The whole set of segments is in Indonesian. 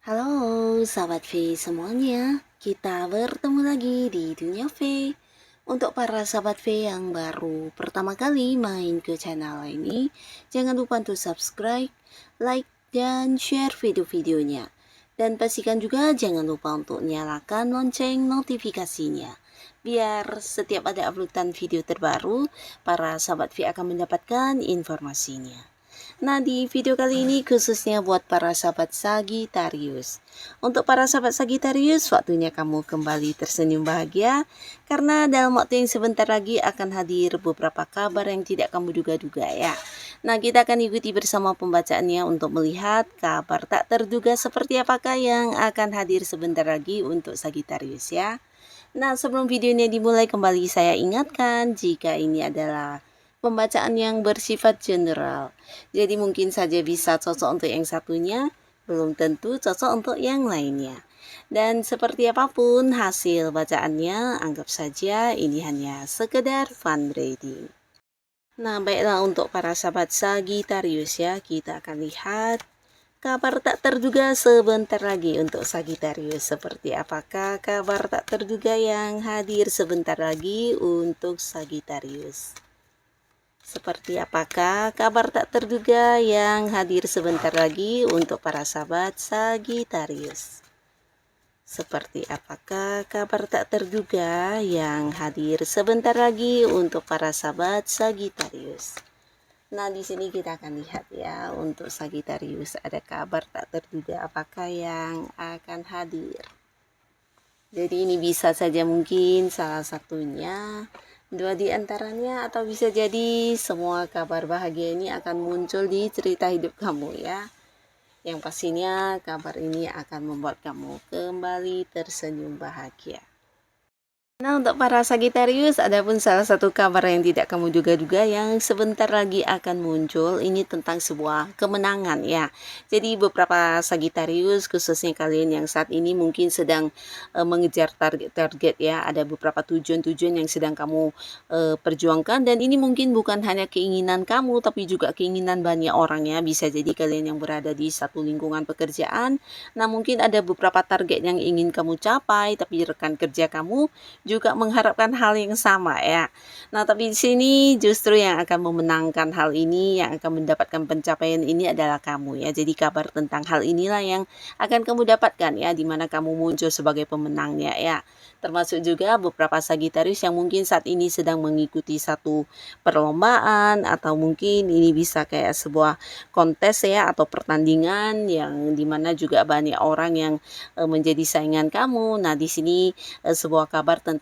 Halo sahabat V semuanya, kita bertemu lagi di Dunia V. Untuk para sahabat V yang baru pertama kali main ke channel ini, jangan lupa untuk subscribe, like, dan share video-videonya. Dan pastikan juga jangan lupa untuk nyalakan lonceng notifikasinya. Biar setiap ada uploadan video terbaru, para sahabat V akan mendapatkan informasinya. Nah, di video kali ini khususnya buat para sahabat Sagittarius. Untuk para sahabat Sagittarius, waktunya kamu kembali tersenyum bahagia karena dalam waktu yang sebentar lagi akan hadir beberapa kabar yang tidak kamu duga-duga ya. Nah, kita akan ikuti bersama pembacaannya untuk melihat kabar tak terduga seperti apakah yang akan hadir sebentar lagi untuk Sagittarius ya. Nah, sebelum videonya dimulai kembali saya ingatkan jika ini adalah pembacaan yang bersifat general. Jadi mungkin saja bisa cocok untuk yang satunya, belum tentu cocok untuk yang lainnya. Dan seperti apapun hasil bacaannya, anggap saja ini hanya sekedar fun reading. Nah, baiklah untuk para sahabat Sagittarius ya, kita akan lihat kabar tak terduga sebentar lagi untuk Sagittarius. Seperti apakah kabar tak terduga yang hadir sebentar lagi untuk Sagittarius? Seperti apakah kabar tak terduga yang hadir sebentar lagi untuk para sahabat Sagittarius? Seperti apakah kabar tak terduga yang hadir sebentar lagi untuk para sahabat Sagittarius? Nah, di sini kita akan lihat ya, untuk Sagittarius ada kabar tak terduga apakah yang akan hadir. Jadi ini bisa saja mungkin salah satunya, dua di antaranya, atau bisa jadi semua kabar bahagia ini akan muncul di cerita hidup kamu ya. Yang pastinya kabar ini akan membuat kamu kembali tersenyum bahagia. Nah, untuk para Sagittarius, ada pun salah satu kabar yang tidak kamu duga-duga yang sebentar lagi akan muncul. Ini tentang sebuah kemenangan ya. Jadi beberapa Sagittarius, khususnya kalian yang saat ini mungkin sedang mengejar target-target ya. Ada beberapa tujuan-tujuan yang sedang kamu perjuangkan. Dan ini mungkin bukan hanya keinginan kamu, tapi juga keinginan banyak orang ya. Bisa jadi kalian yang berada di satu lingkungan pekerjaan. Nah, mungkin ada beberapa target yang ingin kamu capai, tapi rekan kerja kamu juga mengharapkan hal yang sama ya. Nah, tapi di sini justru yang akan memenangkan hal ini, yang akan mendapatkan pencapaian ini adalah kamu ya. Jadi kabar tentang hal inilah yang akan kamu dapatkan ya, di mana kamu muncul sebagai pemenangnya ya. Termasuk juga beberapa Sagittarius yang mungkin saat ini sedang mengikuti satu perlombaan, atau mungkin ini bisa kayak sebuah kontes ya, atau pertandingan yang dimana juga banyak orang yang menjadi saingan kamu. Nah, di sini sebuah kabar tentang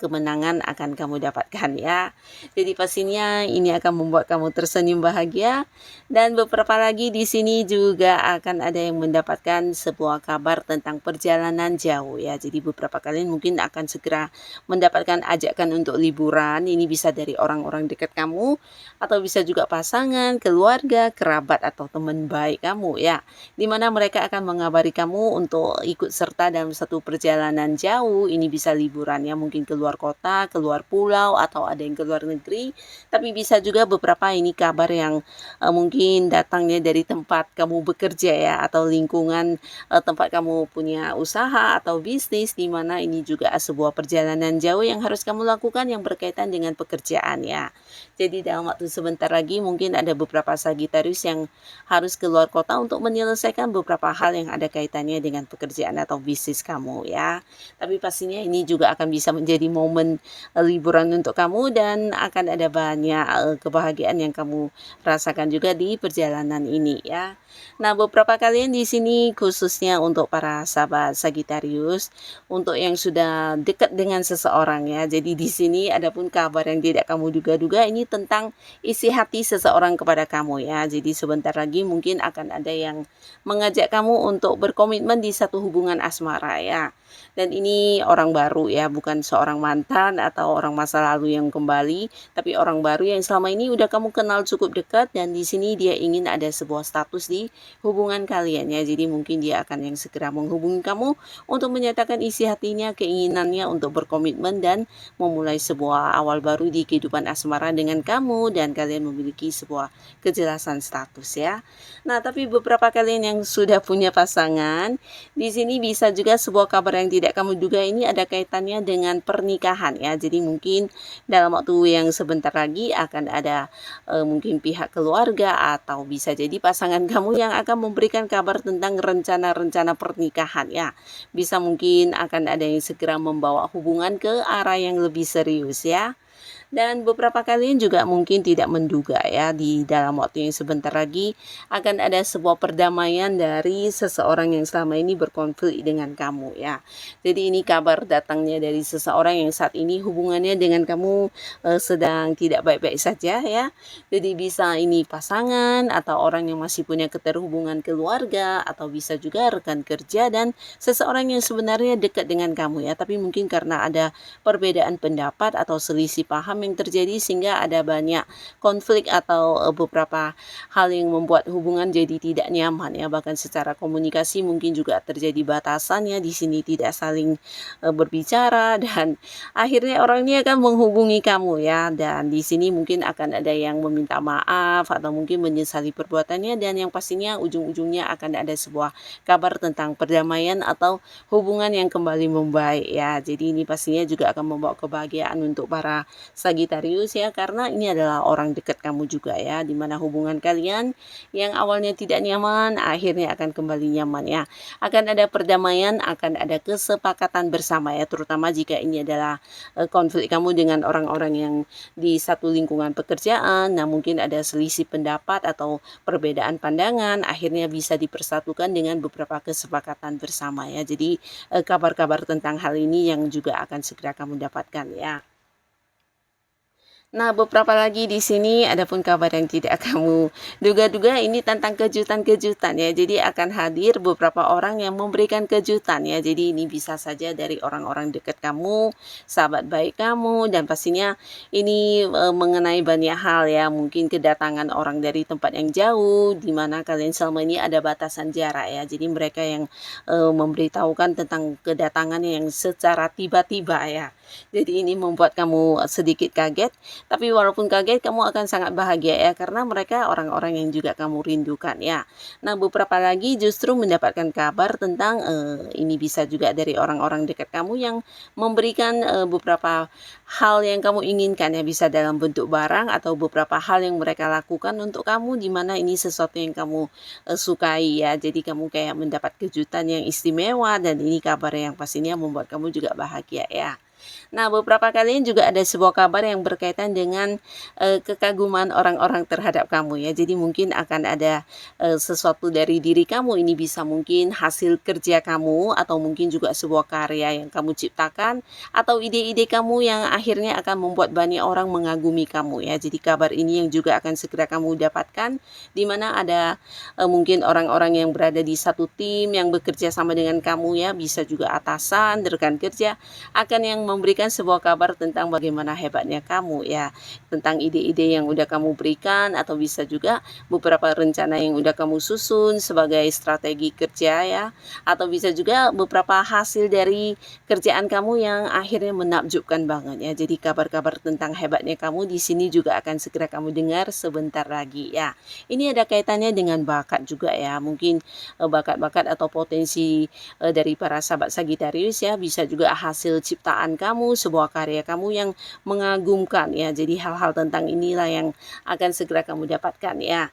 kemenangan akan kamu dapatkan ya. Jadi pastinya ini akan membuat kamu tersenyum bahagia. Dan beberapa lagi di sini juga akan ada yang mendapatkan sebuah kabar tentang perjalanan jauh ya. Jadi beberapa kalian mungkin akan segera mendapatkan ajakan untuk liburan. Ini bisa dari orang-orang dekat kamu, atau bisa juga pasangan, keluarga, kerabat, atau teman baik kamu ya. Dimana mereka akan mengabari kamu untuk ikut serta dalam satu perjalanan jauh. Ini bisa liburan ya, mungkin keluar kota, keluar pulau, atau ada yang keluar negeri. Tapi bisa juga beberapa ini kabar yang mungkin datangnya dari tempat kamu bekerja ya, atau lingkungan tempat kamu punya usaha atau bisnis, di mana ini juga sebuah perjalanan jauh yang harus kamu lakukan yang berkaitan dengan pekerjaan ya. Jadi dalam waktu sebentar lagi mungkin ada beberapa Sagittarius yang harus keluar kota untuk menyelesaikan beberapa hal yang ada kaitannya dengan pekerjaan atau bisnis kamu ya. Tapi pastinya ini juga akan bisa menjadi momen liburan untuk kamu, dan akan ada banyak kebahagiaan yang kamu rasakan juga di perjalanan ini ya. Nah, beberapa kalian di sini khususnya untuk para sahabat Sagittarius, untuk yang sudah dekat dengan seseorang ya. Jadi di sini ada pun kabar yang tidak kamu duga-duga, ini tentang isi hati seseorang kepada kamu ya. Jadi sebentar lagi mungkin akan ada yang mengajak kamu untuk berkomitmen di satu hubungan asmara ya. Dan ini orang baru ya, bukan seorang mantan atau orang masa lalu yang kembali, tapi orang baru yang selama ini udah kamu kenal cukup dekat, dan di sini dia ingin ada sebuah status di hubungan kalian ya. Jadi mungkin dia akan yang segera menghubungi kamu untuk menyatakan isi hatinya, keinginannya untuk berkomitmen dan memulai sebuah awal baru di kehidupan asmara dengan kamu, dan kalian memiliki sebuah kejelasan status ya. Nah, tapi beberapa kalian yang sudah punya pasangan, di sini bisa juga sebuah kabar yang tidak kamu duga ini ada kaitannya dengan pernikahan ya. Jadi mungkin dalam waktu yang sebentar lagi akan ada mungkin pihak keluarga atau bisa jadi pasangan kamu yang akan memberikan kabar tentang rencana-rencana pernikahan ya. Bisa mungkin akan ada yang segera membawa hubungan ke arah yang lebih serius ya. Dan beberapa kalian juga mungkin tidak menduga ya, di dalam waktu yang sebentar lagi akan ada sebuah perdamaian dari seseorang yang selama ini berkonflik dengan kamu ya. Jadi ini kabar datangnya dari seseorang yang saat ini hubungannya dengan kamu sedang tidak baik-baik saja ya. Jadi bisa ini pasangan atau orang yang masih punya keterhubungan keluarga, atau bisa juga rekan kerja dan seseorang yang sebenarnya dekat dengan kamu ya, tapi mungkin karena ada perbedaan pendapat atau selisih paham yang terjadi sehingga ada banyak konflik atau beberapa hal yang membuat hubungan jadi tidak nyaman ya. Bahkan secara komunikasi mungkin juga terjadi batasannya, di sini tidak saling berbicara, dan akhirnya orang ini akan menghubungi kamu ya. Dan di sini mungkin akan ada yang meminta maaf atau mungkin menyesali perbuatannya, dan yang pastinya ujung-ujungnya akan ada sebuah kabar tentang perdamaian atau hubungan yang kembali membaik ya. Jadi ini pastinya juga akan membawa kebahagiaan untuk para Sagittarius ya, karena ini adalah orang dekat kamu juga ya, dimana hubungan kalian yang awalnya tidak nyaman akhirnya akan kembali nyaman ya. Akan ada perdamaian, akan ada kesepakatan bersama ya, terutama jika ini adalah konflik kamu dengan orang-orang yang di satu lingkungan pekerjaan. Nah, mungkin ada selisih pendapat atau perbedaan pandangan, akhirnya bisa dipersatukan dengan beberapa kesepakatan bersama ya. Jadi kabar-kabar tentang hal ini yang juga akan segera kamu dapatkan ya. Nah, beberapa lagi di sini ada pun kabar yang tidak kamu duga-duga, ini tentang kejutan-kejutan ya. Jadi akan hadir beberapa orang yang memberikan kejutan ya. Jadi ini bisa saja dari orang-orang dekat kamu, sahabat baik kamu, dan pastinya ini mengenai banyak hal ya. Mungkin kedatangan orang dari tempat yang jauh, di mana kalian selama ini ada batasan jarak ya. Jadi mereka yang memberitahukan tentang kedatangannya yang secara tiba-tiba ya. Jadi ini membuat kamu sedikit kaget. Tapi walaupun kaget, kamu akan sangat bahagia ya, karena mereka orang-orang yang juga kamu rindukan ya. Nah, beberapa lagi justru mendapatkan kabar tentang ini bisa juga dari orang-orang dekat kamu yang memberikan beberapa hal yang kamu inginkan ya, bisa dalam bentuk barang atau beberapa hal yang mereka lakukan untuk kamu, di mana ini sesuatu yang kamu sukai ya. Jadi kamu kayak mendapat kejutan yang istimewa, dan ini kabar yang pastinya membuat kamu juga bahagia ya. Nah, beberapa kalian juga ada sebuah kabar yang berkaitan dengan kekaguman orang-orang terhadap kamu ya. Jadi mungkin akan ada sesuatu dari diri kamu, ini bisa mungkin hasil kerja kamu, atau mungkin juga sebuah karya yang kamu ciptakan, atau ide-ide kamu yang akhirnya akan membuat banyak orang mengagumi kamu ya. Jadi kabar ini yang juga akan segera kamu dapatkan, di mana ada mungkin orang-orang yang berada di satu tim yang bekerja sama dengan kamu ya, bisa juga atasan, rekan kerja, akan yang memberikan sebuah kabar tentang bagaimana hebatnya kamu ya, tentang ide-ide yang udah kamu berikan, atau bisa juga beberapa rencana yang udah kamu susun sebagai strategi kerja ya, atau bisa juga beberapa hasil dari kerjaan kamu yang akhirnya menakjubkan banget ya. Jadi kabar-kabar tentang hebatnya kamu di sini juga akan segera kamu dengar sebentar lagi ya. Ini ada kaitannya dengan bakat juga ya, mungkin bakat-bakat atau potensi dari para sahabat Sagittarius ya, bisa juga hasil ciptaan kamu, sebuah karya kamu yang mengagumkan ya. Jadi hal-hal tentang inilah yang akan segera kamu dapatkan ya.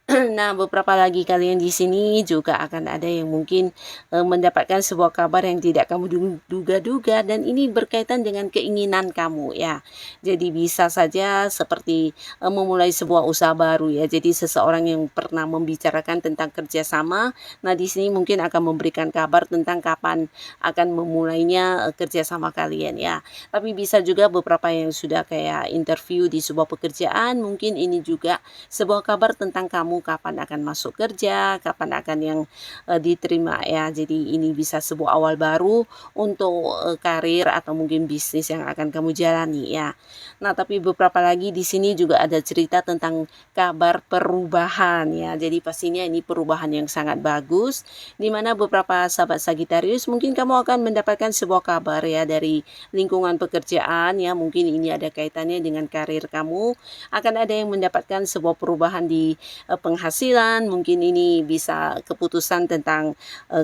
Nah, beberapa lagi kalian di sini juga akan ada yang mungkin mendapatkan sebuah kabar yang tidak kamu duga-duga, dan ini berkaitan dengan keinginan kamu ya. Jadi bisa saja seperti memulai sebuah usaha baru ya. Jadi seseorang yang pernah membicarakan tentang kerjasama, nah di sini mungkin akan memberikan kabar tentang kapan akan memulainya kerjasama kalian ya. Tapi bisa juga beberapa yang sudah kayak interview di sebuah pekerjaan, mungkin ini juga sebuah kabar tentang kamu kapan akan masuk kerja, kapan akan yang diterima ya. Jadi ini bisa sebuah awal baru untuk karir atau mungkin bisnis yang akan kamu jalani ya. Nah, tapi beberapa lagi di sini juga ada cerita tentang kabar perubahan ya. Jadi pastinya ini perubahan yang sangat bagus, di mana beberapa sahabat Sagittarius mungkin kamu akan mendapatkan sebuah kabar ya dari lingkungan pekerjaan ya. Mungkin ini ada kaitannya dengan karir kamu, akan ada yang mendapatkan sebuah perubahan di penghasilan, mungkin ini bisa keputusan tentang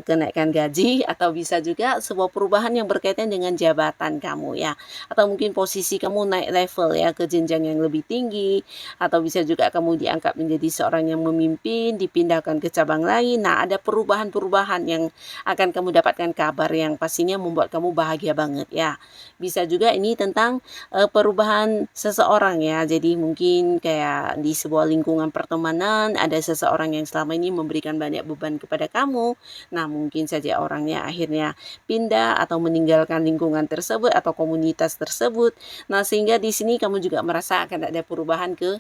kenaikan gaji, atau bisa juga sebuah perubahan yang berkaitan dengan jabatan kamu ya, atau mungkin posisi kamu naik level ya ke jenjang yang lebih tinggi, atau bisa juga kamu diangkat menjadi seorang yang memimpin, dipindahkan ke cabang lain. Nah, ada perubahan-perubahan yang akan kamu dapatkan kabar yang pastinya membuat kamu bahagia banget ya. Bisa juga ini tentang perubahan seseorang ya. Jadi mungkin kayak di sebuah lingkungan pertemanan ada seseorang yang selama ini memberikan banyak beban kepada kamu. Nah, mungkin saja orangnya akhirnya pindah atau meninggalkan lingkungan tersebut atau komunitas tersebut. Nah, sehingga di sini kamu juga merasa akan ada perubahan ke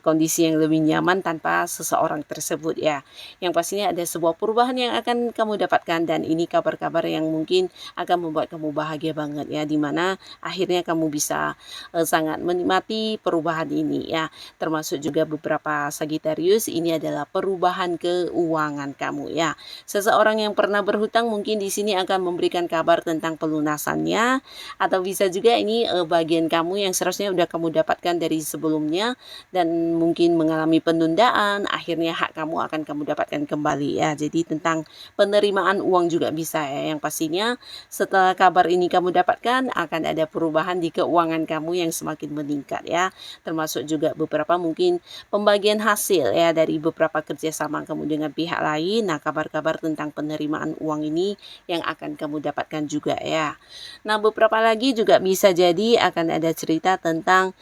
kondisi yang lebih nyaman tanpa seseorang tersebut ya. Yang pastinya ada sebuah perubahan yang akan kamu dapatkan, dan ini kabar-kabar yang mungkin akan membuat kamu bahagia banget ya, dimana akhirnya kamu bisa sangat menikmati perubahan ini ya. Termasuk juga beberapa Sagittarius, ini adalah perubahan keuangan kamu ya. Seseorang yang pernah berhutang mungkin di sini akan memberikan kabar tentang pelunasannya, atau bisa juga ini bagian kamu yang seharusnya udah kamu dapatkan dari sebelumnya dan mungkin mengalami penundaan, akhirnya hak kamu akan kamu dapatkan kembali ya. Jadi tentang penerimaan uang juga bisa ya, yang pastinya setelah kabar ini kamu dapatkan akan ada perubahan di keuangan kamu yang semakin meningkat ya. Termasuk juga beberapa mungkin pembagian hasil ya dari beberapa kerjasama kamu dengan pihak lain. Nah, kabar-kabar tentang penerimaan uang ini yang akan kamu dapatkan juga ya. Nah, beberapa lagi juga bisa jadi akan ada cerita tentang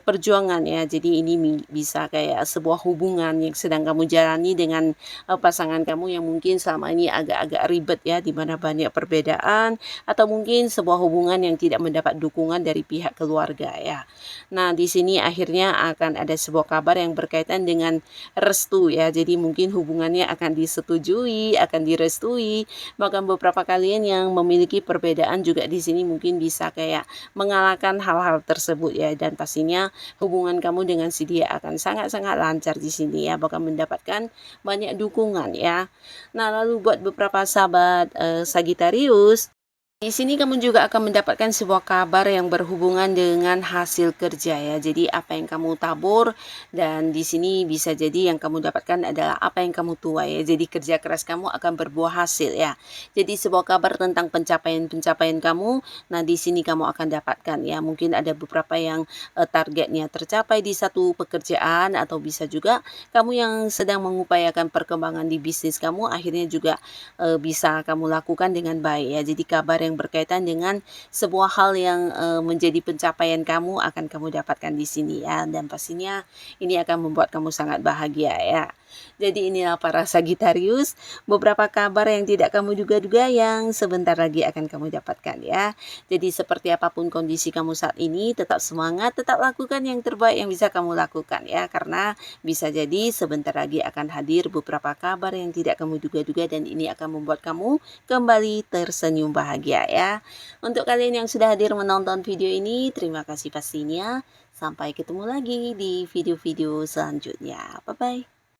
perjuangan ya. Jadi ini bisa kayak sebuah hubungan yang sedang kamu jalani dengan pasangan kamu yang mungkin selama ini agak-agak ribet ya, di mana banyak perbedaan, atau mungkin sebuah hubungan yang tidak mendapat dukungan dari pihak keluarga ya. Nah, di sini akhirnya akan ada sebuah kabar yang berkaitan dengan restu ya. Jadi mungkin hubungannya akan disetujui, akan direstui. Bahkan beberapa kalian yang memiliki perbedaan juga di sini mungkin bisa kayak mengalahkan hal-hal tersebut ya, dan pastinya hubungan kamu dengan si dia akan sangat-sangat lancar di sini ya, bahkan mendapatkan banyak dukungan ya. Nah, lalu buat beberapa sahabat Sagittarius, di sini kamu juga akan mendapatkan sebuah kabar yang berhubungan dengan hasil kerja ya. Jadi apa yang kamu tabur, dan di sini bisa jadi yang kamu dapatkan adalah apa yang kamu tuai ya. Jadi kerja keras kamu akan berbuah hasil ya. Jadi sebuah kabar tentang pencapaian-pencapaian kamu. Nah, di sini kamu akan dapatkan ya. Mungkin ada beberapa yang targetnya tercapai di satu pekerjaan, atau bisa juga kamu yang sedang mengupayakan perkembangan di bisnis kamu akhirnya juga bisa kamu lakukan dengan baik ya. Jadi kabar yang berkaitan dengan sebuah hal yang menjadi pencapaian kamu akan kamu dapatkan di sini ya, dan pastinya ini akan membuat kamu sangat bahagia ya. Jadi inilah para Sagittarius, beberapa kabar yang tidak kamu duga-duga yang sebentar lagi akan kamu dapatkan ya. Jadi seperti apapun kondisi kamu saat ini, tetap semangat, tetap lakukan yang terbaik yang bisa kamu lakukan ya, karena bisa jadi sebentar lagi akan hadir beberapa kabar yang tidak kamu duga-duga, dan ini akan membuat kamu kembali tersenyum bahagia ya. Untuk kalian yang sudah hadir menonton video ini, terima kasih pastinya. Sampai ketemu lagi di video-video selanjutnya. Bye-bye.